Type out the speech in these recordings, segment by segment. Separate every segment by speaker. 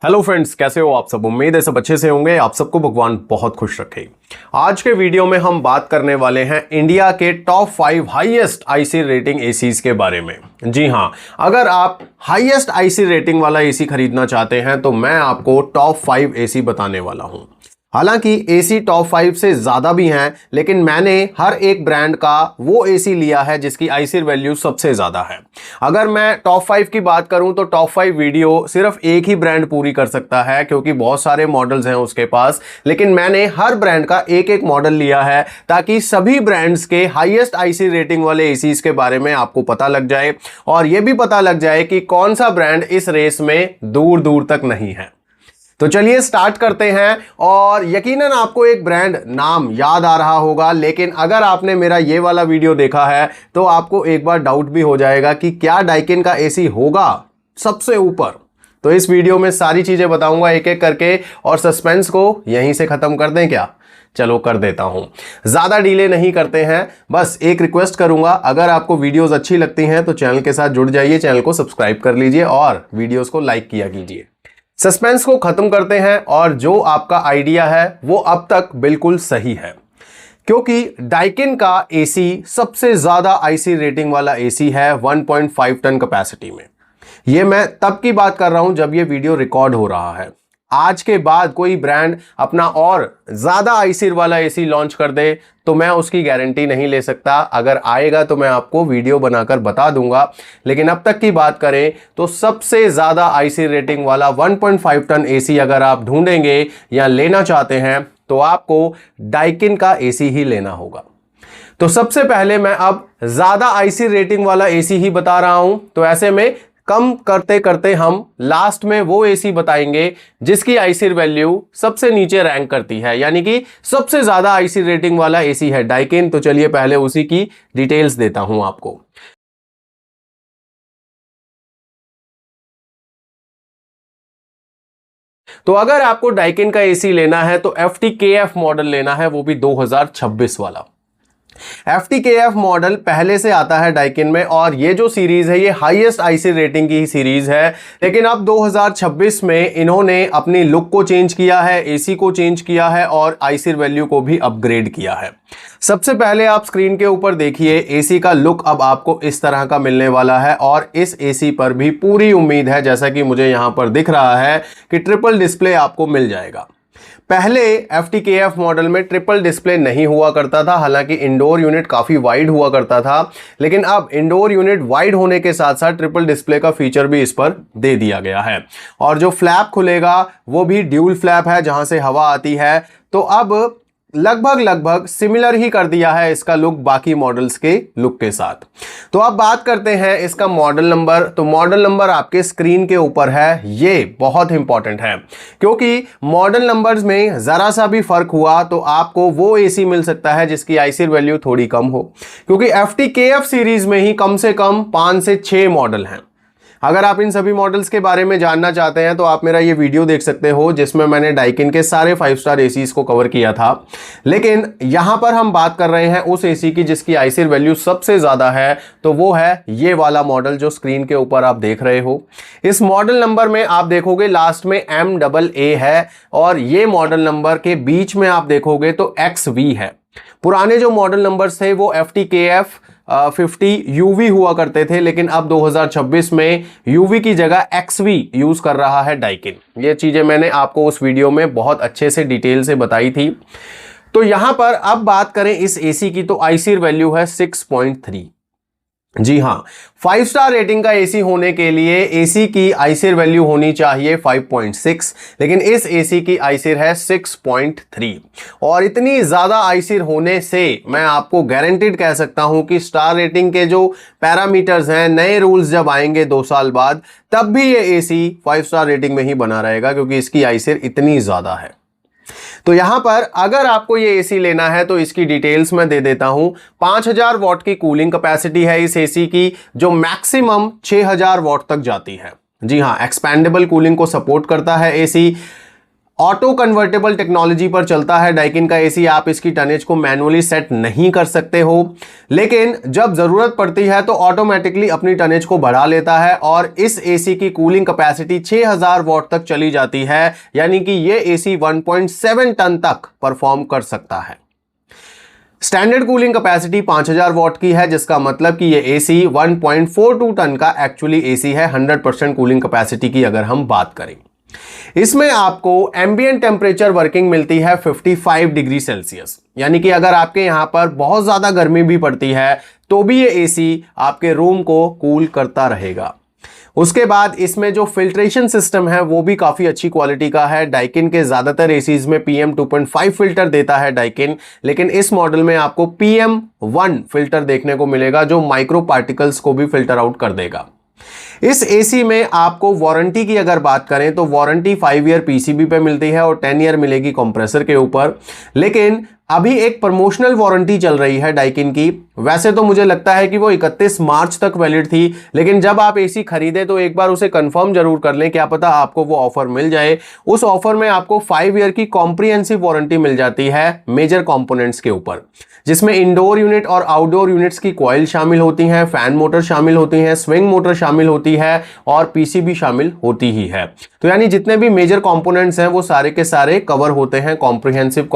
Speaker 1: Hello friends, कैसे हो आप सब। उम्मीद है सब अच्छे से होंगे। आप सबको भगवान बहुत खुश रखे। आज के वीडियो में हम बात करने वाले हैं इंडिया के top 5 highest IC rating ACs के बारे में। जी हां, अगर आप हाईएस्ट आईसी रेटिंग वाला एसी खरीदना चाहते हैं तो मैं आपको टॉप 5 एसी बताने वाला हूं। हालांकि एसी टॉप 5 से ज्यादा भी हैं, लेकिन मैंने हर एक ब्रांड का वो एसी लिया है जिसकी आईसी वैल्यू सबसे ज्यादा है। अगर मैं टॉप 5 की बात करूं तो टॉप 5 वीडियो सिर्फ एक ही ब्रांड पूरी कर सकता है, क्योंकि बहुत सारे मॉडल्स हैं उसके पास। लेकिन मैंने हर ब्रांड का एक एक मॉडल लिया है ताकि सभी ब्रांड्स के हाईएस्ट आईसी रेटिंग वाले एसीज के बारे में आपको पता लग जाए और यह भी पता लग जाए कि कौन सा ब्रांड इस रेस में दूर दूर तक नहीं है। तो चलिए स्टार्ट करते हैं। और यकीनन आपको एक ब्रांड नाम याद आ रहा होगा, लेकिन अगर आपने मेरा ये वाला वीडियो देखा है तो आपको एक बार डाउट भी हो जाएगा कि क्या डाइकिन का एसी होगा सबसे ऊपर। तो इस वीडियो में सारी चीजें बताऊंगा एक एक करके, और सस्पेंस को यहीं से खत्म कर दें क्या? चलो कर देता हूं, ज्यादा डिले नहीं करते हैं। बस एक रिक्वेस्ट करूंगा, अगर आपको वीडियोस अच्छी लगती हैं तो चैनल के साथ जुड़ जाइए, चैनल को सब्सक्राइब कर लीजिए और वीडियोस को लाइक किया कीजिए। सस्पेंस को खत्म करते हैं, और जो आपका आइडिया है वो अब तक बिल्कुल सही है, क्योंकि डाइकिन का एसी सबसे ज्यादा आईसी रेटिंग वाला एसी है 1.5 टन कैपेसिटी में। यह मैं तब की बात कर रहा हूं जब यह वीडियो रिकॉर्ड हो रहा है। आज के बाद कोई ब्रांड अपना और ज्यादा आईसी वाला एसी लॉन्च कर दे तो मैं उसकी गारंटी नहीं ले सकता। अगर आएगा तो मैं आपको वीडियो बनाकर बता दूंगा, लेकिन अब तक की बात करें तो सबसे ज्यादा आईसी रेटिंग वाला 1.5 टन एसी अगर आप ढूंढेंगे या लेना चाहते हैं तो आपको डाइकिन का एसी ही लेना होगा। तो सबसे पहले मैं अब ज्यादा आईसी रेटिंग वाला एसी ही बता रहा हूं, तो ऐसे में कम करते करते हम लास्ट में वो एसी बताएंगे जिसकी आईसी वैल्यू सबसे नीचे रैंक करती है, यानी कि सबसे ज्यादा आईसी रेटिंग वाला एसी है डाइकिन। तो चलिए पहले उसी की डिटेल्स देता हूं आपको। तो अगर आपको डाइकिन का एसी लेना है तो FTKF मॉडल लेना है, वो भी 2026 वाला। FTKF मॉडल पहले से आता है डाइकिन में, और ये जो सीरीज है ये हाईएस्ट आईसी रेटिंग की ही सीरीज है। लेकिन अब 2026 में इन्होंने अपनी लुक को चेंज किया है, एसी को चेंज किया है और आईसी वैल्यू को भी अपग्रेड किया है। सबसे पहले आप स्क्रीन के ऊपर देखिए, एसी का लुक अब आपको इस तरह का मिलने वाला है, और इस एसी पर भी पूरी उम्मीद है, जैसा कि मुझे यहां पर दिख रहा है, कि ट्रिपल डिस्प्ले आपको मिल जाएगा। पहले FTKF मॉडल में ट्रिपल डिस्प्ले नहीं हुआ करता था, हालांकि इंडोर यूनिट काफी वाइड हुआ करता था, लेकिन अब इंडोर यूनिट वाइड होने के साथ साथ ट्रिपल डिस्प्ले का फीचर भी इस पर दे दिया गया है। और जो फ्लैप खुलेगा वो भी ड्यूल फ्लैप है, जहां से हवा आती है। तो अब लगभग सिमिलर ही कर दिया है इसका लुक बाकी मॉडल्स के लुक के साथ। तो अब बात करते हैं इसका मॉडल नंबर। तो मॉडल नंबर आपके स्क्रीन के ऊपर है, ये बहुत इंपॉर्टेंट है, क्योंकि मॉडल नंबर्स में जरा सा भी फर्क हुआ तो आपको वो एसी मिल सकता है जिसकी आईसी वैल्यू थोड़ी कम हो, क्योंकि FTKF सीरीज में ही कम से कम 5 से 6 मॉडल हैं। अगर आप इन सभी मॉडल्स के बारे में जानना चाहते हैं तो आप मेरा ये वीडियो देख सकते हो, जिसमें मैंने डाइकिन के सारे 5 स्टार एसीज को कवर किया था। लेकिन यहां पर हम बात कर रहे हैं उस एसी की जिसकी आईसी वैल्यू सबसे ज्यादा है, तो वो है ये वाला मॉडल जो स्क्रीन के ऊपर आप देख रहे हो। इस मॉडल नंबर में आप देखोगे लास्ट में MAA है, और ये मॉडल नंबर के बीच में आप देखोगे तो XV है। पुराने जो मॉडल नंबर्स थे वो FTKF 50 UV हुआ करते थे, लेकिन अब 2026 में UV की जगह XV यूज कर रहा है डाइकिन। ये चीजें मैंने आपको उस वीडियो में बहुत अच्छे से डिटेल से बताई थी। तो यहां पर अब बात करें इस एसी की, तो आईसी वैल्यू है 6.3। जी हां, 5 स्टार रेटिंग का एसी होने के लिए एसी की आईसी वैल्यू होनी चाहिए 5.6, लेकिन इस एसी की आईसी है 6.3। और इतनी ज्यादा आईसी होने से मैं आपको गारंटीड कह सकता हूं कि स्टार रेटिंग के जो पैरामीटर्स हैं, नए रूल्स जब आएंगे 2 साल बाद, तब भी ये एसी 5 स्टार रेटिंग में ही बना रहेगा, क्योंकि इसकी आईसी इतनी ज्यादा है। तो यहां पर अगर आपको ये एसी लेना है तो इसकी डिटेल्स मैं दे देता हूं। 5000 वॉट की कूलिंग कैपेसिटी है इस एसी की, जो मैक्सिमम 6000 वॉट तक जाती है। जी हां, एक्सपैंडेबल कूलिंग को सपोर्ट करता है एसी। ऑटो कन्वर्टेबल टेक्नोलॉजी पर चलता है डाइकिन का एसी। आप इसकी टनेज को मैनुअली सेट नहीं कर सकते हो, लेकिन जब जरूरत पड़ती है तो ऑटोमेटिकली अपनी टनेज को बढ़ा लेता है और इस एसी की कूलिंग कैपेसिटी 6000 वॉट तक चली जाती है, यानी कि यह एसी 1.7 टन तक परफॉर्म कर सकता है। स्टैंडर्ड कूलिंग कैपेसिटी 5000 वॉट की है, जिसका मतलब कि यह एसी 1.42 टन का एक्चुअली एसी है 100% कूलिंग कैपेसिटी की अगर हम बात करें। इसमें आपको एम्बिएंट टेम्परेचर वर्किंग मिलती है 55 डिग्री सेल्सियस, यानी कि अगर आपके यहां पर बहुत ज्यादा गर्मी भी पड़ती है तो भी ये एसी आपके रूम को कूल करता रहेगा। उसके बाद इसमें जो फिल्ट्रेशन सिस्टम है वो भी काफी अच्छी क्वालिटी का है। डाइकिन के ज्यादातर एसीज में PM 2.5 फिल्टर देता है डाइकिन, लेकिन इस मॉडल में आपको PM1 फिल्टर देखने को मिलेगा जो माइक्रो पार्टिकल्स को भी फिल्टर आउट कर देगा। इस एसी में आपको वारंटी की अगर बात करें तो वारंटी 5 ईयर पीसीबी पे मिलती है और 10 ईयर मिलेगी कंप्रेसर के ऊपर, लेकिन अभी एक प्रमोशनल वारंटी चल रही है डाइकिन की। वैसे तो मुझे लगता है कि वो 31 मार्च तक वैलिड थी, लेकिन जब आप एसी खरीदे तो एक बार उसे कंफर्म जरूर कर लें, क्या पता आपको वो ऑफर मिल जाए। उस ऑफर में आपको 5 ईयर की कॉम्प्रिहेंसिव वारंटी मिल जाती है मेजर कंपोनेंट्स के ऊपर, जिसमें इंडोर यूनिट और आउटडोर यूनिट्स की कॉइल शामिल होती हैं, फैन मोटर शामिल होती हैं, स्विंग मोटर शामिल होती है और पीसीबी शामिल होती ही है। तो यानी जितने भी मेजर कंपोनेंट्स हैं वो सारे के सारे कवर होते हैं कॉम्प्रिहेंसिव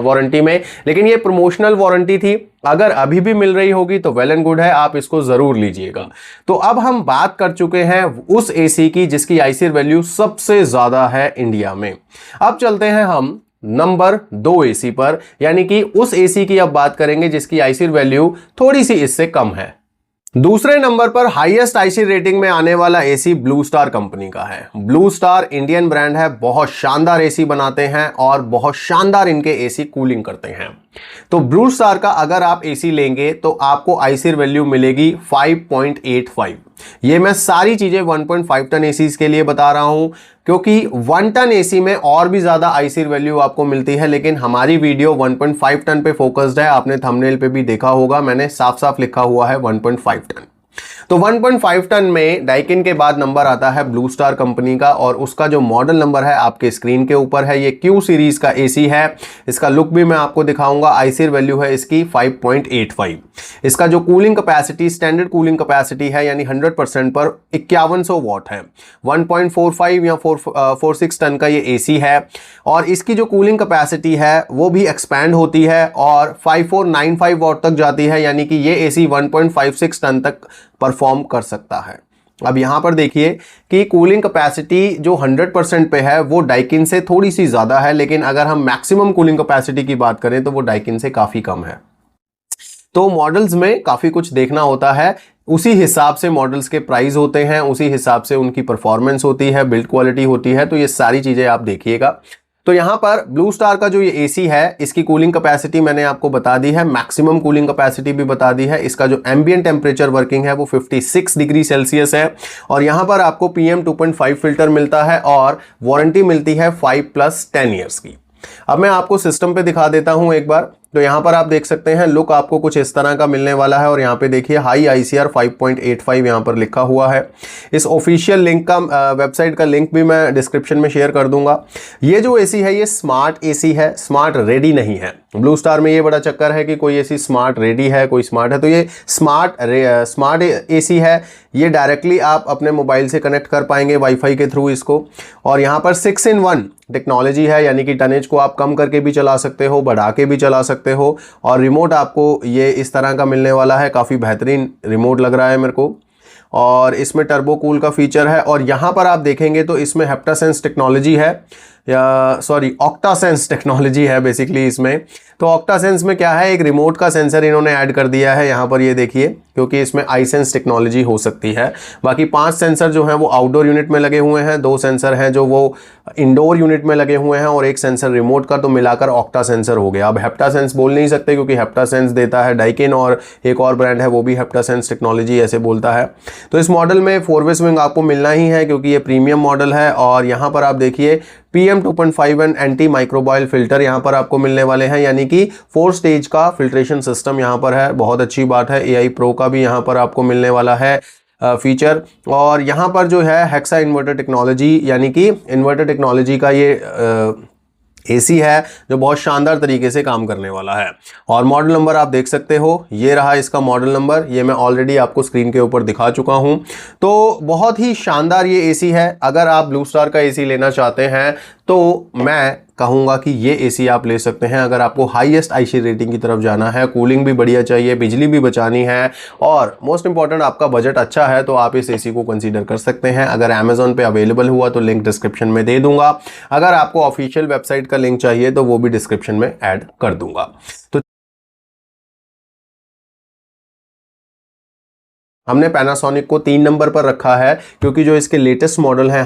Speaker 1: वारंटी में। लेकिन ये प्रमोशनल वारंटी थी, अगर अभी भी मिल रही होगी तो वेल एंड गुड है, आप इसको जरूर लीजिएगा। तो अब हम बात कर चुके हैं उस एसी की जिसकी आईसीआर वैल्यू सबसे ज्यादा है इंडिया में। अब चलते हैं हम नंबर 2 एसी पर, यानी कि उस एसी की अब बात करेंगे जिसकी आईसीआर वैल्यू थोड़ी सी इससे कम है। दूसरे नंबर पर हाईएस्ट आईसीआर रेटिंग में आने वाला एसी ब्लू स्टार कंपनी का है। ब्लू स्टार इंडियन ब्रांड है, बहुत शानदार एसी बनाते हैं और बहुत शानदार इनके एसी कूलिंग करते हैं। तो ब्लू स्टार का अगर आप एसी लेंगे तो आपको आईसीआर वैल्यू मिलेगी 5.85। ये मैं सारी चीजें 1.5 टन एसी के लिए बता रहा हूं, क्योंकि 1 टन एसी में और भी ज्यादा आईसीआर वैल्यू आपको मिलती है, लेकिन हमारी वीडियो 1.5 टन पे फोकस्ड है। आपने थंबनेल पे भी देखा होगा, मैंने साफ साफ लिखा हुआ है 1.5 टन। तो 1.5 टन में डाइकिन के बाद नंबर आता है ब्लू स्टार कंपनी का, और उसका जो मॉडल नंबर है आपके स्क्रीन के ऊपर है। ये क्यू सीरीज का एसी है, इसका लुक भी मैं आपको दिखाऊंगा। आईसीआर वैल्यू है इसकी 5.85। इसका जो cooling capacity, standard cooling capacity है यानी 100% पर 5100 वॉट है। 1.45 या 4.46 टन का ये एसी है, और इसकी जो कूलिंग कैपेसिटी है वो भी एक्सपैंड होती है और 5495 वॉट तक जाती है, यानी कि ये एसी 1.56 टन तक परफॉर्म कर सकता है। अब यहां पर देखिए कि कूलिंग कैपेसिटी जो 100% पे है वो डाइकिन से थोड़ी सी ज्यादा है, लेकिन अगर हम मैक्सिमम कूलिंग कैपेसिटी की बात करें तो वो डाइकिन से काफी कम है। तो मॉडल्स में काफी कुछ देखना होता है, उसी हिसाब से मॉडल्स के प्राइस होते हैं, उसी हिसाब से उनकी परफॉर्मेंस होती है, बिल्ड क्वालिटी होती है। तो ये सारी चीजें आप देखिएगा। तो यहां पर ब्लू स्टार का जो ये एसी है इसकी कूलिंग कैपेसिटी मैंने आपको बता दी है, मैक्सिमम कूलिंग कैपेसिटी भी बता दी है। इसका जो एम्बिएंट टेम्परेचर वर्किंग है वो 56 डिग्री सेल्सियस है, और यहां पर आपको PM 2.5 फिल्टर मिलता है और वारंटी मिलती है 5+10 ईयर्स की। अब मैं आपको सिस्टम पे दिखा देता हूं एक बार। तो यहां पर आप देख सकते हैं लुक आपको कुछ इस तरह का मिलने वाला है, और यहां पे देखिए हाई आईसीआर 5.85 यहां पर लिखा हुआ है। इस ऑफिशियल लिंक का, वेबसाइट का लिंक भी मैं डिस्क्रिप्शन में शेयर कर दूंगा। ये जो एसी है ये स्मार्ट एसी है, स्मार्ट रेडी नहीं है। ब्लू स्टार में ये बड़ा चक्कर है कि कोई एसी स्मार्ट रेडी है, कोई स्मार्ट है, तो ये स्मार्ट एसी है। ये डायरेक्टली आप अपने मोबाइल से कनेक्ट कर पाएंगे वाईफाई के थ्रू इसको, और यहाँ पर 6-in-1 टेक्नोलॉजी है, यानी कि टनेज को आप कम करके भी चला सकते हो, बढ़ा के भी चला सकते हो, और रिमोट आपको ये इस तरह का मिलने वाला है। काफ़ी बेहतरीन रिमोट लग रहा है मेरे को, और इसमें टर्बो कूल का फीचर है। और यहाँ पर आप देखेंगे तो इसमें हेप्टासेंस टेक्नोलॉजी है, या सॉरी ऑक्टासेंस टेक्नोलॉजी है बेसिकली इसमें। तो ऑक्टासेंस में क्या है, एक रिमोट का सेंसर इन्होंने ऐड कर दिया है यहाँ पर, ये देखिए, क्योंकि इसमें आईसेंस टेक्नोलॉजी हो सकती है। बाकी 5 सेंसर जो हैं वो आउटडोर यूनिट में लगे हुए हैं, 2 सेंसर हैं जो वो इंडोर यूनिट में लगे हुए हैं, और एक सेंसर रिमोट का, तो मिलाकर ऑक्टा सेंसर हो गया। अब हेप्टासेंस बोल नहीं सकते क्योंकि हेप्टासेंस देता है डाइकिन, और एक और ब्रांड है वो भी हेप्टासेंस टेक्नोलॉजी ऐसे बोलता है। तो इस मॉडल में 4-वे स्विंग आपको मिलना ही है क्योंकि ये प्रीमियम मॉडल है। और यहाँ पर आप देखिए PM 2.5 एंटी माइक्रोबाइल फिल्टर यहाँ पर आपको मिलने वाले हैं, यानी कि 4 स्टेज का फिल्ट्रेशन सिस्टम यहाँ पर है। बहुत अच्छी बात है। AI Pro का भी यहाँ पर आपको मिलने वाला है। फीचर। और यहाँ पर जो है हेक्सा इन्वर्टर टेक्नोलॉजी यानी कि इन्वर्टर टेक्नोलॉजी का ये एसी है जो बहुत शानदार तरीके से काम करने वाला है। और मॉडल नंबर आप देख सकते हो, ये रहा इसका मॉडल नंबर, ये मैं ऑलरेडी आपको स्क्रीन के ऊपर दिखा चुका हूं। तो बहुत ही शानदार ये एसी है। अगर आप ब्लू स्टार का एसी लेना चाहते हैं तो मैं कहूंगा कि ये एसी आप ले सकते हैं। अगर आपको हाईएस्ट आईसी रेटिंग की तरफ जाना है, कूलिंग भी बढ़िया चाहिए, बिजली भी बचानी है और मोस्ट इंपॉर्टेंट आपका बजट अच्छा है, तो आप इस एसी को कंसीडर कर सकते हैं। अगर अमेजोन पे अवेलेबल हुआ तो लिंक डिस्क्रिप्शन में दे दूंगा। अगर आपको ऑफिशियल वेबसाइट का लिंक चाहिए तो वो भी डिस्क्रिप्शन में ऐड कर दूंगा। तो हमने पैनासोनिक को 3 नंबर पर रखा है क्योंकि जो इसके लेटेस्ट मॉडल हैं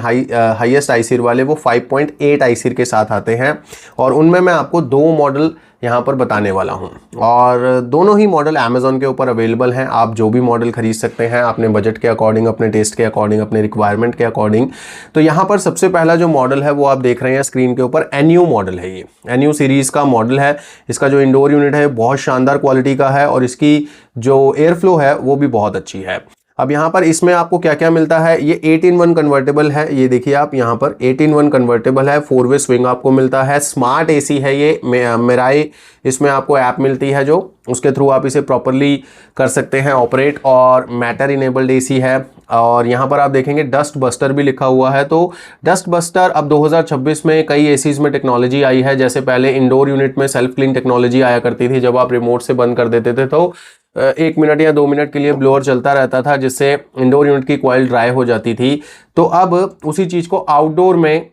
Speaker 1: हाईएस्ट आईसीर वाले वो 5.8 आईसीर के साथ आते हैं और उनमें मैं आपको 2 मॉडल यहाँ पर बताने वाला हूँ और दोनों ही मॉडल अमेजोन के ऊपर अवेलेबल हैं। आप जो भी मॉडल खरीद सकते हैं अपने बजट के अकॉर्डिंग, अपने टेस्ट के अकॉर्डिंग, अपने रिक्वायरमेंट के अकॉर्डिंग। तो यहाँ पर सबसे पहला जो मॉडल है वो आप देख रहे हैं स्क्रीन के ऊपर, एनयू मॉडल है। ये एनयू सीरीज का मॉडल है। इसका जो इंडोर यूनिट है बहुत शानदार क्वालिटी का है और इसकी जो एयर फ्लो है वो भी बहुत अच्छी है। अब यहाँ पर इसमें आपको क्या क्या मिलता है, ये 8-in-1 कन्वर्टेबल है। ये देखिए आप यहाँ पर 8-in-1 कन्वर्टेबल है, 4-वे स्विंग आपको मिलता है, स्मार्ट एसी है ये। मेराई इसमें आपको ऐप मिलती है जो उसके थ्रू आप इसे प्रॉपरली कर सकते हैं ऑपरेट, और मैटर इनेबल्ड एसी है। और यहाँ पर आप देखेंगे डस्ट बस्टर भी लिखा हुआ है। तो डस्ट बस्टर अब 2026 में कई एसीज में टेक्नोलॉजी आई है। जैसे पहले इंडोर यूनिट में सेल्फ क्लीन टेक्नोलॉजी आया करती थी, जब आप रिमोट से बंद कर देते थे तो 1 मिनट या 2 मिनट के लिए ब्लोअर चलता रहता था जिससे इंडोर यूनिट की कॉइल ड्राई हो जाती थी। तो अब उसी चीज को आउटडोर में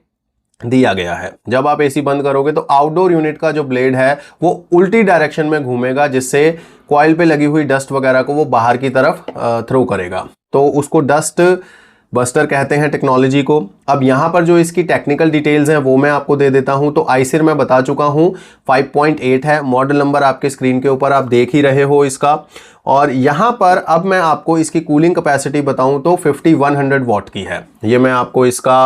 Speaker 1: दिया गया है। जब आप एसी बंद करोगे तो आउटडोर यूनिट का जो ब्लेड है वो उल्टी डायरेक्शन में घूमेगा जिससे कॉइल पे लगी हुई डस्ट वगैरह को वो बाहर की तरफ थ्रो करेगा। तो उसको डस्ट बस्टर कहते हैं टेक्नोलॉजी को। अब यहाँ पर जो इसकी टेक्निकल डिटेल्स हैं वो मैं आपको दे देता हूँ। तो आईसिर मैं बता चुका हूँ 5.8 है, मॉडल नंबर आपके स्क्रीन के ऊपर आप देख ही रहे हो इसका। और यहाँ पर अब मैं आपको इसकी कूलिंग कैपेसिटी बताऊँ तो 5100 वॉट की है। ये मैं आपको इसका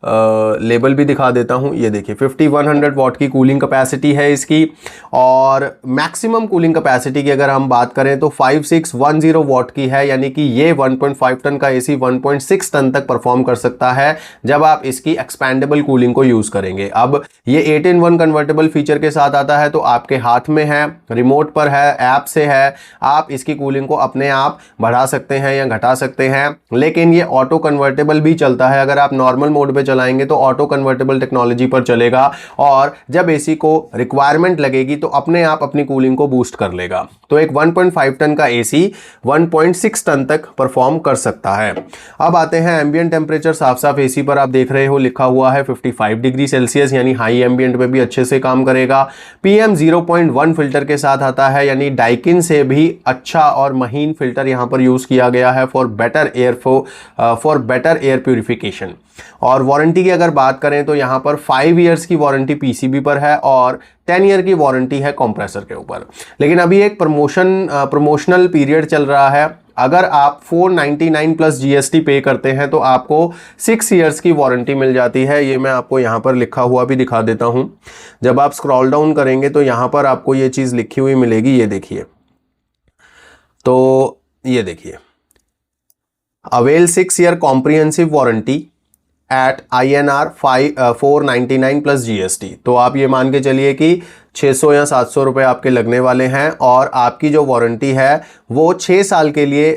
Speaker 1: लेबल भी दिखा देता हूं। ये देखिए 5100 वॉट की कूलिंग कैपेसिटी है इसकी। और मैक्सिमम कूलिंग कैपेसिटी की अगर हम बात करें तो 5610 वॉट की है, यानी कि ये 1.5 टन का एसी 1.6 टन तक परफॉर्म कर सकता है जब आप इसकी एक्सपैंडेबल कूलिंग को यूज करेंगे। अब ये 8-in-1 कन्वर्टेबल फीचर के साथ आता है, तो आपके हाथ में है, रिमोट पर है, ऐप से है, आप इसकी कूलिंग को अपने आप बढ़ा सकते हैं या घटा सकते हैं। लेकिन ये ऑटो कन्वर्टेबल भी चलता है। अगर आप नॉर्मल मोड पे चलाएंगे तो ऑटो कन्वर्टेबल टेक्नोलॉजी पर चलेगा और जब एसी को रिक्वायरमेंट लगेगी तो अपने आप अपनी कूलिंग को बूस्ट कर लेगा। तो एक 1.5 टन का एसी 1.6 टन तक परफॉर्म कर सकता है। अब आते हैं एम्बिएंट टेम्परेचर। साफ साफ एसी पर आप देख रहे हो लिखा हुआ है 55 डिग्री सेल्सियस, यानी हाई एम्बिएंट पे भी अच्छे से काम करेगा। PM 0.1 फिल्टर के साथ आता है, यानी डाइकिन से भी अच्छा और महीन फिल्टर यहां पर यूज किया गया है फॉर बेटर एयर प्यूरिफिकेशन। और वारंटी की अगर बात करें तो यहां पर 5 इयर्स की वारंटी पीसीबी पर है और 10 ईयर की वारंटी है कंप्रेसर के ऊपर। लेकिन अभी एक प्रमोशनल पीरियड चल रहा है। अगर आप 499 प्लस जीएसटी पे करते हैं तो आपको 6 इयर्स की वारंटी मिल जाती है। ये मैं आपको यहाँ पर लिखा हुआ भी दिखा देता हूँ। जब आप स्क्रॉल डाउन करेंगे तो यहाँ पर आपको ये चीज़ लिखी हुई मिलेगी। ये देखिए, तो ये देखिए, avail 6 year comprehensive warranty at INR 499 plus GST. तो आप ये मान के चलिए कि 600 या 700 रुपये आपके लगने वाले हैं और आपकी जो वारंटी है वो 6 साल के लिए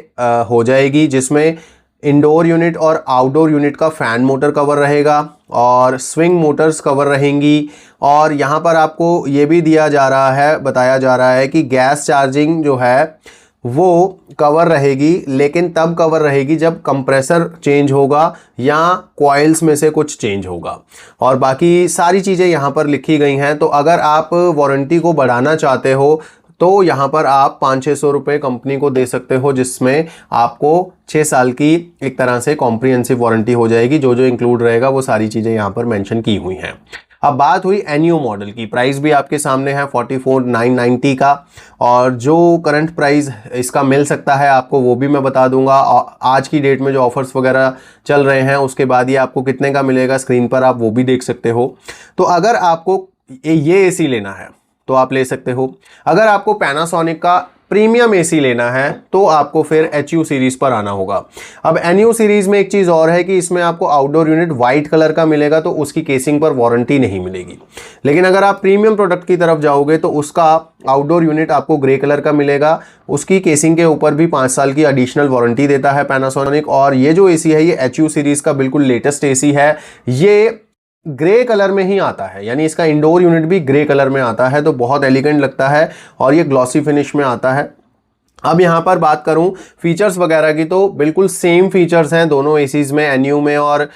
Speaker 1: हो जाएगी, जिसमें इंडोर यूनिट और आउटडोर यूनिट का फैन मोटर कवर रहेगा और स्विंग मोटर्स कवर रहेंगी। और यहाँ पर आपको ये भी बताया जा रहा है कि गैस चार्जिंग जो है वो कवर रहेगी, लेकिन तब कवर रहेगी जब कंप्रेसर चेंज होगा या कॉइल्स में से कुछ चेंज होगा। और बाकी सारी चीज़ें यहाँ पर लिखी गई हैं। तो अगर आप वारंटी को बढ़ाना चाहते हो तो यहाँ पर आप 500-600 रुपये कंपनी को दे सकते हो, जिसमें आपको 6 साल की एक तरह से कॉम्प्रिहेंसिव वारंटी हो जाएगी। जो जो इंक्लूड रहेगा वो सारी चीज़ें यहाँ पर मेंशन की हुई हैं। अब बात हुई एनयू मॉडल की। प्राइस भी आपके सामने है 44,990 का, और जो करंट प्राइस इसका मिल सकता है आपको वो भी मैं बता दूंगा। आज की डेट में जो ऑफर्स वगैरह चल रहे हैं उसके बाद ये आपको कितने का मिलेगा स्क्रीन पर आप वो भी देख सकते हो। तो अगर आपको ये एसी लेना है तो आप ले सकते हो। अगर आपको पैनासोनिक का प्रीमियम एसी लेना है तो आपको फिर HU सीरीज पर आना होगा। अब NU सीरीज में एक चीज और है कि इसमें आपको आउटडोर यूनिट व्हाइट कलर का मिलेगा, तो उसकी केसिंग पर वारंटी नहीं मिलेगी। लेकिन अगर आप प्रीमियम प्रोडक्ट की तरफ जाओगे तो उसका आउटडोर यूनिट आपको ग्रे कलर का मिलेगा, उसकी केसिंग के ऊपर भी 5 साल की एडिशनल वारंटी देता है पैनासोनिक। और ये जो एसी है ये HU सीरीज का बिल्कुल लेटेस्ट एसी है, ये ग्रे कलर में ही आता है, यानी इसका इंडोर यूनिट भी ग्रे कलर में आता है, तो बहुत एलिगेंट लगता है और ये ग्लॉसी फिनिश में आता है। अब यहाँ पर बात करूँ फीचर्स वगैरह की तो बिल्कुल सेम फीचर्स हैं दोनों एसीज में, NU में और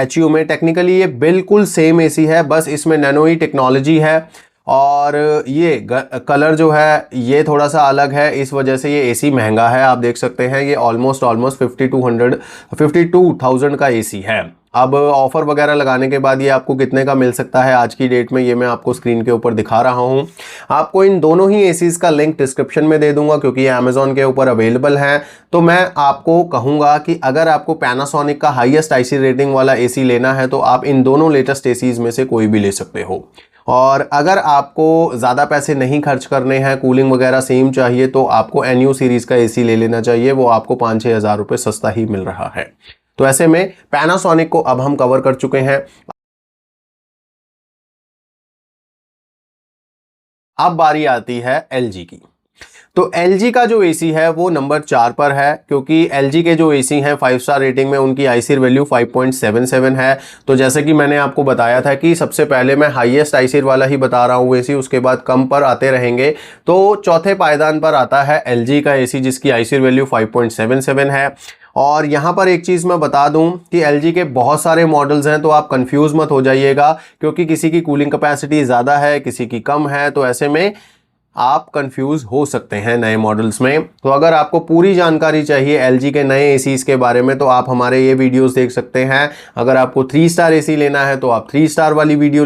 Speaker 1: HU में। टेक्निकली ये बिल्कुल सेम एसी है, बस इसमें नैनोई टेक्नोलॉजी है और ये कलर जो है ये थोड़ा सा अलग है, इस वजह से ये एसी महंगा है। आप देख सकते हैं ये ऑलमोस्ट 52,000 का एसी है। अब ऑफर वगैरह लगाने के बाद ये आपको कितने का मिल सकता है आज की डेट में, ये मैं आपको स्क्रीन के ऊपर दिखा रहा हूँ। आपको इन दोनों ही एसीज का लिंक डिस्क्रिप्शन में दे दूंगा क्योंकि ये अमेजोन के ऊपर अवेलेबल हैं। तो मैं आपको कहूँगा कि अगर आपको पैनासोनिक का हाईएस्ट आईसी रेटिंग वाला एसी लेना है तो आप इन दोनों लेटेस्ट एसीज में से कोई भी ले सकते हो। और अगर आपको ज़्यादा पैसे नहीं खर्च करने हैं, कूलिंग वगैरह सेम चाहिए, तो आपको NU सीरीज़ का एसी ले लेना चाहिए, वो आपको 5-6 हज़ार रुपये सस्ता ही मिल रहा है। तो ऐसे में पैनासोनिक को अब हम कवर कर चुके हैं। अब बारी आती है LG की। तो LG का जो एसी है वो नंबर 4 पर है, क्योंकि LG के जो एसी हैं 5 स्टार रेटिंग में उनकी आईसी वैल्यू 5.77 है। तो जैसे कि मैंने आपको बताया था कि सबसे पहले मैं हाईएस्ट आईसी वाला ही बता रहा हूँ एसी, उसके बाद कम पर आते रहेंगे। तो चौथे पायदान पर आता है LG का एसी जिसकी आईसी वैल्यू 5.77 है। और यहाँ पर एक चीज़ मैं बता दूं कि LG के बहुत सारे मॉडल्स हैं, तो आप कंफ्यूज मत हो जाइएगा, क्योंकि किसी की कूलिंग कैपेसिटी ज़्यादा है, किसी की कम है, तो ऐसे में आप कंफ्यूज हो सकते हैं नए मॉडल्स में। तो अगर आपको पूरी जानकारी चाहिए LG के नए एसीज के बारे में तो आप हमारे ये वीडियोस देख सकते हैं। अगर आपको 3 स्टार एसी लेना है तो आप 3 स्टार वाली वीडियो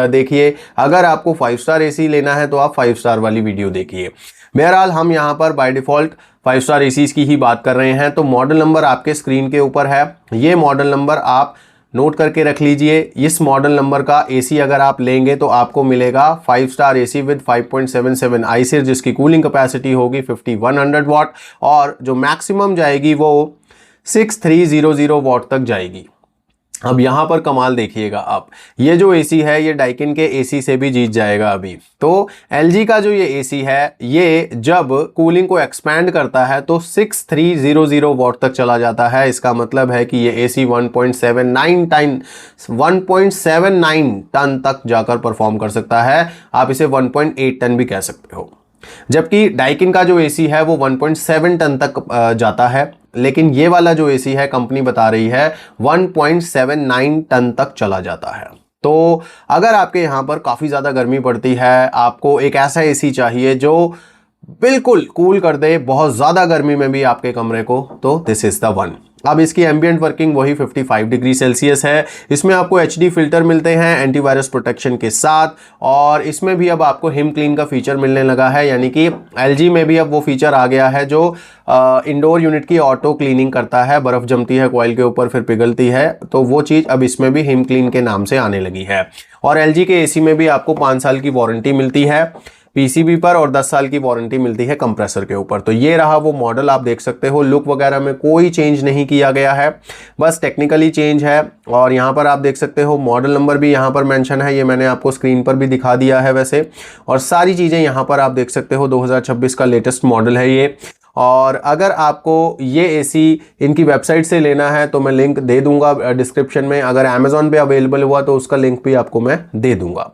Speaker 1: देखिए, अगर आपको 5 स्टार एसी लेना है तो आप 5 स्टार वाली वीडियो देखिए। बहरहाल हम यहाँ पर बाय डिफ़ॉल्ट 5 स्टार एसीज की ही बात कर रहे हैं। तो मॉडल नंबर आपके स्क्रीन के ऊपर है, ये मॉडल नंबर आप नोट करके रख लीजिए। इस मॉडल नंबर का एसी अगर आप लेंगे तो आपको मिलेगा 5 स्टार एसी विद 5.77 आईसी जिसकी कूलिंग कैपेसिटी होगी 5100 वाट और जो मैक्सिमम जाएगी वो 6300 वाट तक जाएगी। अब यहाँ पर कमाल देखिएगा आप, ये जो एसी है ये डाइकिन के एसी से भी जीत जाएगा अभी। तो LG का जो ये एसी है ये जब कूलिंग को एक्सपैंड करता है तो 6300 वाट तक चला जाता है। इसका मतलब है कि ये एसी 1.79 टन तक जाकर परफॉर्म कर सकता है। आप इसे 1.8 टन भी कह सकते हो, जबकि डाइकिन का जो एसी है वो 1.7 टन तक जाता है। लेकिन ये वाला जो एसी है कंपनी बता रही है 1.79 टन तक चला जाता है। तो अगर आपके यहाँ पर काफ़ी ज़्यादा गर्मी पड़ती है, आपको एक ऐसा एसी चाहिए जो बिल्कुल कूल कर दे बहुत ज़्यादा गर्मी में भी आपके कमरे को, तो दिस इज़ द वन। अब इसकी एम्बियंट वर्किंग वही 55 डिग्री सेल्सियस है। इसमें आपको HD फिल्टर मिलते हैं एंटीवायरस प्रोटेक्शन के साथ, और इसमें भी अब आपको हिम क्लीन का फीचर मिलने लगा है, यानी कि LG में भी अब वो फीचर आ गया है जो इंडोर यूनिट की ऑटो क्लीनिंग करता है। बर्फ़ जमती है कॉइल के ऊपर फिर पिघलती है, तो वो चीज़ अब इसमें भी हिम क्लीन के नाम से आने लगी है। और LG के एसी में भी आपको 5 साल की वारंटी मिलती है PCB पर और 10 साल की वारंटी मिलती है कंप्रेसर के ऊपर। तो ये रहा वो मॉडल, आप देख सकते हो लुक वगैरह में कोई चेंज नहीं किया गया है, बस टेक्निकली चेंज है। और यहाँ पर आप देख सकते हो मॉडल नंबर भी यहाँ पर मेंशन है, ये मैंने आपको स्क्रीन पर भी दिखा दिया है वैसे। और सारी चीज़ें यहाँ पर आप देख सकते हो, 2026 का लेटेस्ट मॉडल है ये। और अगर आपको ये एसी इनकी वेबसाइट से लेना है तो मैं लिंक दे दूंगा डिस्क्रिप्शन में। अगर अमेजोन पे अवेलेबल हुआ तो उसका लिंक भी आपको मैं दे दूंगा।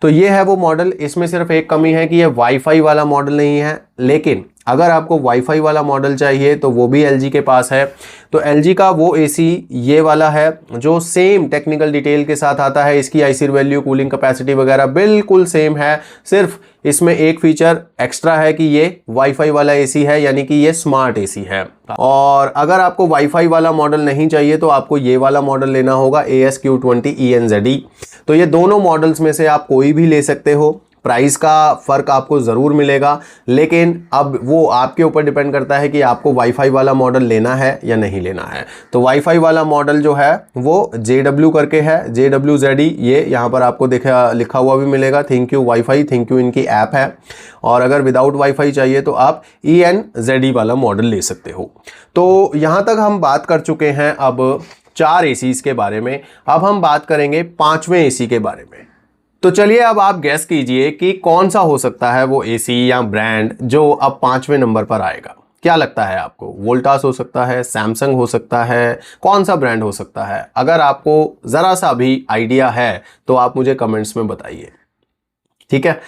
Speaker 1: तो ये है वो मॉडल। इसमें सिर्फ एक कमी है कि ये वाईफाई वाला मॉडल नहीं है, लेकिन अगर आपको वाईफाई वाला मॉडल चाहिए तो वो भी LG के पास है। तो LG का वो एसी ये वाला है जो सेम टेक्निकल डिटेल के साथ आता है। इसकी आईसी वैल्यू, कूलिंग कैपेसिटी वगैरह बिल्कुल सेम है, सिर्फ इसमें एक फीचर एक्स्ट्रा है कि ये वाईफाई वाला एसी है, यानी कि ये स्मार्ट एसी है। और अगर आपको वाईफाई वाला मॉडल नहीं चाहिए तो आपको ये वाला मॉडल लेना होगा ASQ20 ENZE। तो ये दोनों मॉडल्स में से आप कोई भी ले सकते हो। प्राइस का फ़र्क आपको ज़रूर मिलेगा, लेकिन अब वो आपके ऊपर डिपेंड करता है कि आपको वाईफाई वाला मॉडल लेना है या नहीं लेना है। तो वाईफाई वाला मॉडल जो है वो JW करके है, JWZE, ये यहाँ पर आपको लिखा हुआ भी मिलेगा। थिंक वाईफाई, थिंक इनकी ऐप है। और अगर विदाउट वाईफाई चाहिए तो आप ENZE वाला मॉडल ले सकते हो। तो यहाँ तक हम बात कर चुके हैं अब 4 एसीज के बारे में। अब हम बात करेंगे 5वें एसी के बारे में। तो चलिए अब आप गैस कीजिए कि कौन सा हो सकता है वो एसी या ब्रांड जो अब 5वें नंबर पर आएगा। क्या लगता है आपको? वोल्टास हो सकता है, सैमसंग हो सकता है, कौन सा ब्रांड हो सकता है? अगर आपको ज़रा सा भी आइडिया है तो आप मुझे कमेंट्स में बताइए, ठीक है।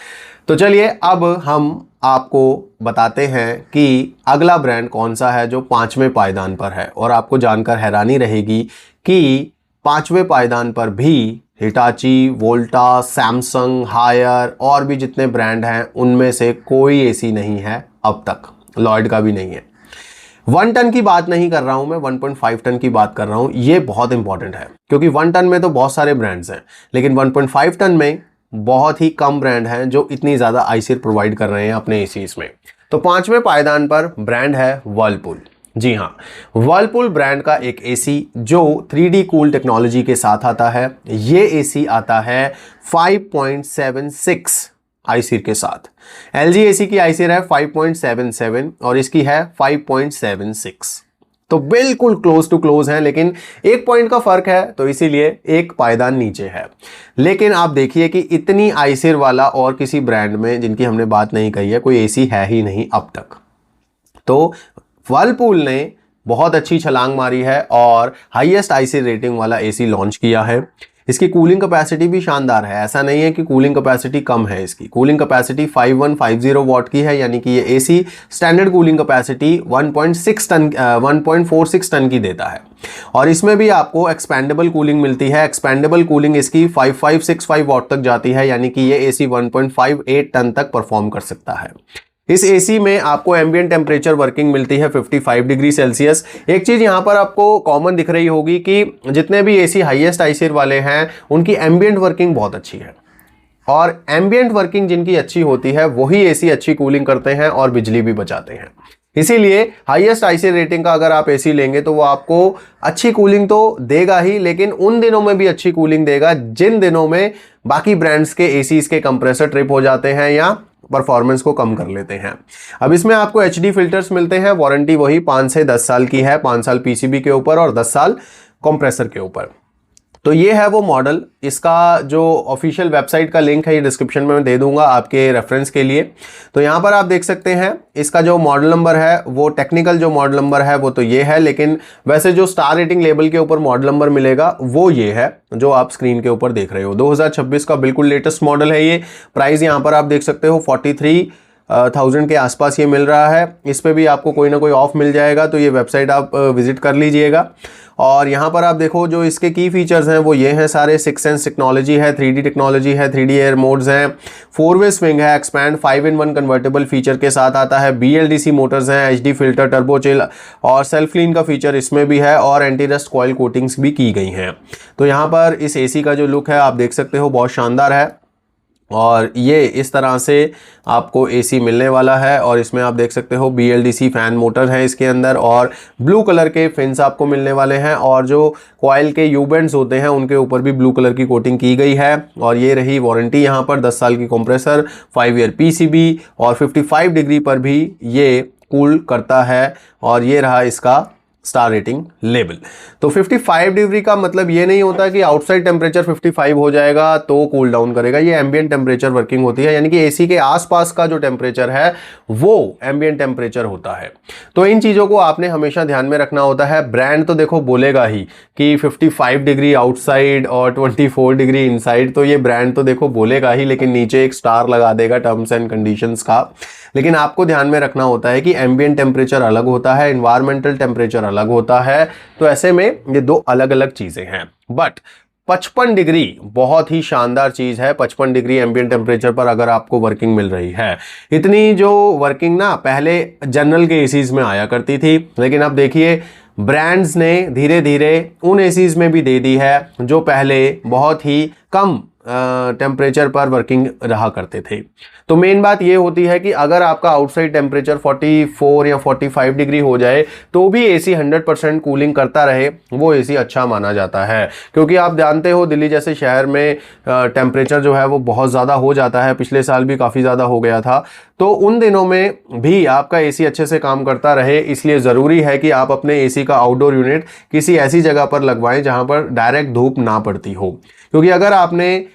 Speaker 1: तो चलिए अब हम आपको बताते हैं कि अगला ब्रांड कौन सा है जो 5वें पायदान पर है। और आपको जानकर हैरानी रहेगी कि 5वें पायदान पर भी हिटाची, वोल्टास, सैमसंग, हायर और भी जितने ब्रांड हैं उनमें से कोई एसी नहीं है अब तक। लॉयड का भी नहीं है। 1 टन की बात नहीं कर रहा हूं मैं, 1.5 टन की बात कर रहा हूं। ये बहुत इंपॉर्टेंट है क्योंकि 1 टन में तो बहुत सारे ब्रांड्स हैं, लेकिन 1.5 टन में बहुत ही कम ब्रांड हैं जो इतनी ज़्यादा आईसीर प्रोवाइड कर रहे हैं अपने एसीज में। तो 5वें पायदान पर ब्रांड है वर्लपूल। जी हाँ, वर्लपूल ब्रांड का एक एसी जो 3D कूल टेक्नोलॉजी के साथ आता है। ये एसी आता है 5.76 आईसीर के साथ। LG एसी की आईसीर है 5.77 और इसकी है 5.76। तो बिल्कुल क्लोज टू क्लोज है, लेकिन 1 पॉइंट का फर्क है तो इसीलिए एक पायदान नीचे है। लेकिन आप देखिए कि इतनी आईसीर वाला और किसी ब्रांड में जिनकी हमने बात नहीं कही है कोई एसी है ही नहीं अब तक। तो वर्लपूल ने बहुत अच्छी छलांग मारी है और हाईएस्ट आईसीर रेटिंग वाला एसी लॉन्च किया है। इसकी कूलिंग कैपेसिटी भी शानदार है। ऐसा नहीं है कि कूलिंग कैपेसिटी कम है। इसकी कूलिंग कैपेसिटी 5150 वॉट की है, यानी कि ये AC standard cooling capacity 1.46 ton की देता है। और इसमें भी आपको एक्सपेंडेबल कूलिंग मिलती है। एक्सपेंडेबल कूलिंग इसकी 5565 वॉट तक जाती है, यानी कि ये एसी 1.58 टन तक परफॉर्म कर सकता है। इस एसी में आपको एम्बिएंट टेम्परेचर वर्किंग मिलती है 55 डिग्री सेल्सियस। एक चीज़ यहाँ पर आपको कॉमन दिख रही होगी कि जितने भी एसी हाईएस्ट आईसीर वाले हैं उनकी एम्बिएंट वर्किंग बहुत अच्छी है। और एम्बिएंट वर्किंग जिनकी अच्छी होती है वही एसी अच्छी कूलिंग करते हैं और बिजली भी बचाते हैं। इसीलिए हाईएस्ट आईसीर रेटिंग का अगर आप एसी लेंगे तो वो आपको अच्छी कूलिंग तो देगा ही, लेकिन उन दिनों में भी अच्छी कूलिंग देगा जिन दिनों में बाकी ब्रांड्स के एसीज के कंप्रेसर ट्रिप हो जाते हैं या परफॉर्मेंस को कम कर लेते हैं। अब इसमें आपको HD फिल्टर्स मिलते हैं। वारंटी वही 5 से 10 साल की है, 5 साल PCB के ऊपर और 10 साल कंप्रेसर के ऊपर। तो ये है वो मॉडल। इसका जो ऑफिशियल वेबसाइट का लिंक है ये डिस्क्रिप्शन में मैं दे दूंगा आपके रेफरेंस के लिए। तो यहाँ पर आप देख सकते हैं इसका जो मॉडल नंबर है वो टेक्निकल जो मॉडल नंबर है वो तो ये है, लेकिन वैसे जो स्टार रेटिंग लेबल के ऊपर मॉडल नंबर मिलेगा वो ये है जो आप स्क्रीन के ऊपर देख रहे हो। 2026 का बिल्कुल लेटेस्ट मॉडल है ये। प्राइस यहाँ पर आप देख सकते हो 43,000 के आसपास ये मिल रहा है। इस पे भी आपको कोई ना कोई ऑफ मिल जाएगा, तो ये वेबसाइट आप विजिट कर लीजिएगा। और यहाँ पर आप देखो जो इसके की फीचर्स हैं वो ये हैं सारे। 6 सेंस टेक्नोलॉजी है, 3D टेक्नोलॉजी है, 3D एयर मोड्स हैं, 4-वे स्विंग है, एक्सपैंड 5-in-1 कन्वर्टेबल फीचर के साथ आता है, BLDC मोटर्स हैं, HD फिल्टर, टर्बो चिल और सेल्फ क्लीन का फीचर इसमें भी है और एंटी रस्ट कॉइल कोटिंग्स भी की गई हैं। तो यहाँ पर इस एसी का जो लुक है आप देख सकते हो बहुत शानदार है और ये इस तरह से आपको एसी मिलने वाला है। और इसमें आप देख सकते हो BLDC फैन मोटर है इसके अंदर और ब्लू कलर के फिन्स आपको मिलने वाले हैं और जो कॉइल के यूबेंट्स होते हैं उनके ऊपर भी ब्लू कलर की कोटिंग की गई है। और ये रही वारंटी यहाँ पर 10 साल की कंप्रेसर, 5 ईयर PCB और 55 डिग्री पर भी ये कूल करता है। और ये रहा इसका स्टार रेटिंग लेवल। तो 55 डिग्री का मतलब ये नहीं होता कि आउटसाइड टेम्परेचर 55 हो जाएगा तो कूल डाउन करेगा। ये एम्बिएंट टेम्परेचर वर्किंग होती है, यानी कि एसी के आसपास का जो टेम्परेचर है वो एम्बिएंट टेम्परेचर होता है। तो इन चीज़ों को आपने हमेशा ध्यान में रखना होता है। ब्रांड तो देखो बोलेगा ही कि 55 डिग्री आउटसाइड और 24 डिग्री इनसाइड, तो ये ब्रांड तो देखो बोलेगा ही, लेकिन नीचे एक स्टार लगा देगा टर्म्स एंड कंडीशंस का। लेकिन आपको ध्यान में रखना होता है कि एम्बिएंट टेम्परेचर अलग होता है, एनवायरमेंटल टेम्परेचर अलग होता है। तो ऐसे में ये दो अलग अलग चीजें हैं। बट 55 डिग्री बहुत ही शानदार चीज है। 55 डिग्री एम्बिएंट टेम्परेचर पर अगर आपको वर्किंग मिल रही है, इतनी जो वर्किंग ना पहले जनरल के एसीज में आया करती थी, लेकिन अब देखिए ब्रांड्स ने धीरे धीरे उन एसीज में भी दे दी है जो पहले बहुत ही कम टेम्परेचर पर वर्किंग रहा करते थे। तो मेन बात ये होती है कि अगर आपका आउटसाइड टेम्परेचर 44 या 45 डिग्री हो जाए तो भी एसी 100% कूलिंग करता रहे, वो एसी अच्छा माना जाता है। क्योंकि आप जानते हो दिल्ली जैसे शहर में टेम्परेचर जो है वो बहुत ज़्यादा हो जाता है, पिछले साल भी काफ़ी ज़्यादा हो गया था। तो उन दिनों में भी आपका एसी अच्छे से काम करता रहे, इसलिए ज़रूरी है कि आप अपने एसी का आउटडोर यूनिट किसी ऐसी जगह पर लगवाएं जहां पर डायरेक्ट धूप ना पड़ती हो। क्योंकि अगर आपने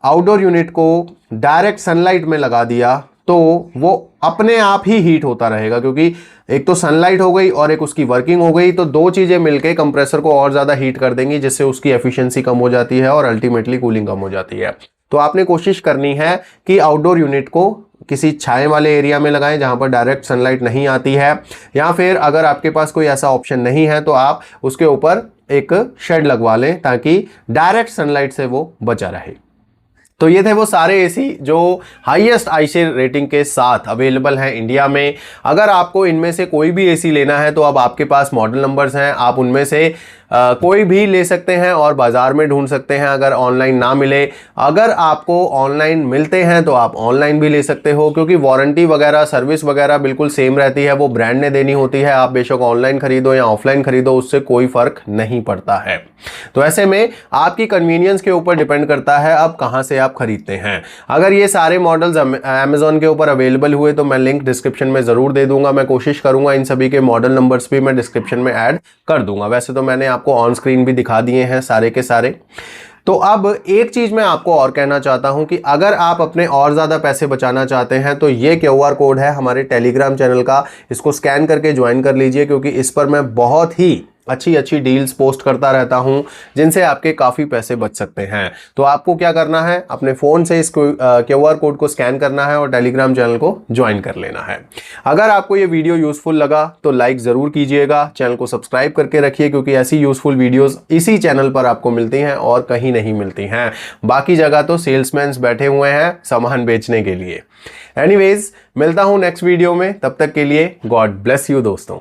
Speaker 1: आउटडोर यूनिट को डायरेक्ट सनलाइट में लगा दिया तो वो अपने आप ही हीट होता रहेगा, क्योंकि एक तो सनलाइट हो गई और एक उसकी वर्किंग हो गई, तो दो चीज़ें मिलकर कंप्रेसर को और ज़्यादा हीट कर देंगी, जिससे उसकी एफिशिएंसी कम हो जाती है और अल्टीमेटली कूलिंग कम हो जाती है। तो आपने कोशिश करनी है कि आउटडोर यूनिट को किसी छाए वाले एरिया में लगाएं जहां पर डायरेक्ट सनलाइट नहीं आती है, या फिर अगर आपके पास कोई ऐसा ऑप्शन नहीं है तो आप उसके ऊपर एक शेड लगवा लें ताकि डायरेक्ट सनलाइट से वो बचा रहे। तो ये थे वो सारे एसी जो हाईएस्ट आईसी रेटिंग के साथ अवेलेबल हैं इंडिया में। अगर आपको इनमें से कोई भी एसी लेना है तो अब आपके पास मॉडल नंबर्स हैं, आप उनमें से कोई भी ले सकते हैं और बाज़ार में ढूंढ सकते हैं अगर ऑनलाइन ना मिले। अगर आपको ऑनलाइन मिलते हैं तो आप ऑनलाइन भी ले सकते हो, क्योंकि वारंटी वगैरह सर्विस वगैरह बिल्कुल सेम रहती है, वो ब्रांड ने देनी होती है। आप बेशक ऑनलाइन खरीदो या ऑफलाइन खरीदो, उससे कोई फ़र्क नहीं पड़ता है। तो ऐसे में आपकी कन्वीनियंस के ऊपर डिपेंड करता है अब कहाँ से आप खरीदते हैं। अगर ये सारे मॉडल्स अमेजोन के ऊपर अवेलेबल हुए तो मैं लिंक डिस्क्रिप्शन में ज़रूर दे दूंगा। मैं कोशिश करूंगा इन सभी के मॉडल नंबर्स भी मैं डिस्क्रिप्शन में ऐड कर दूंगा। वैसे तो मैंने आपको ऑन स्क्रीन भी दिखा दिए हैं सारे के सारे। तो अब एक चीज मैं आपको और कहना चाहता हूं कि अगर आप अपने और ज्यादा पैसे बचाना चाहते हैं तो ये QR कोड है हमारे टेलीग्राम चैनल का, इसको स्कैन करके ज्वाइन कर लीजिए, क्योंकि इस पर मैं बहुत ही अच्छी अच्छी डील्स पोस्ट करता रहता हूं जिनसे आपके काफ़ी पैसे बच सकते हैं। तो आपको क्या करना है, अपने फ़ोन से इस QR कोड को स्कैन करना है और टेलीग्राम चैनल को ज्वाइन कर लेना है। अगर आपको ये वीडियो यूज़फुल लगा तो लाइक ज़रूर कीजिएगा, चैनल को सब्सक्राइब करके रखिए, क्योंकि ऐसी यूज़फुल वीडियोज़ इसी चैनल पर आपको मिलती हैं और कहीं नहीं मिलती हैं। बाकी जगह तो सेल्समैन्स बैठे हुए हैं सामान बेचने के लिए। एनीवेज, मिलता हूँ नेक्स्ट वीडियो में, तब तक के लिए गॉड ब्लेस यू दोस्तों।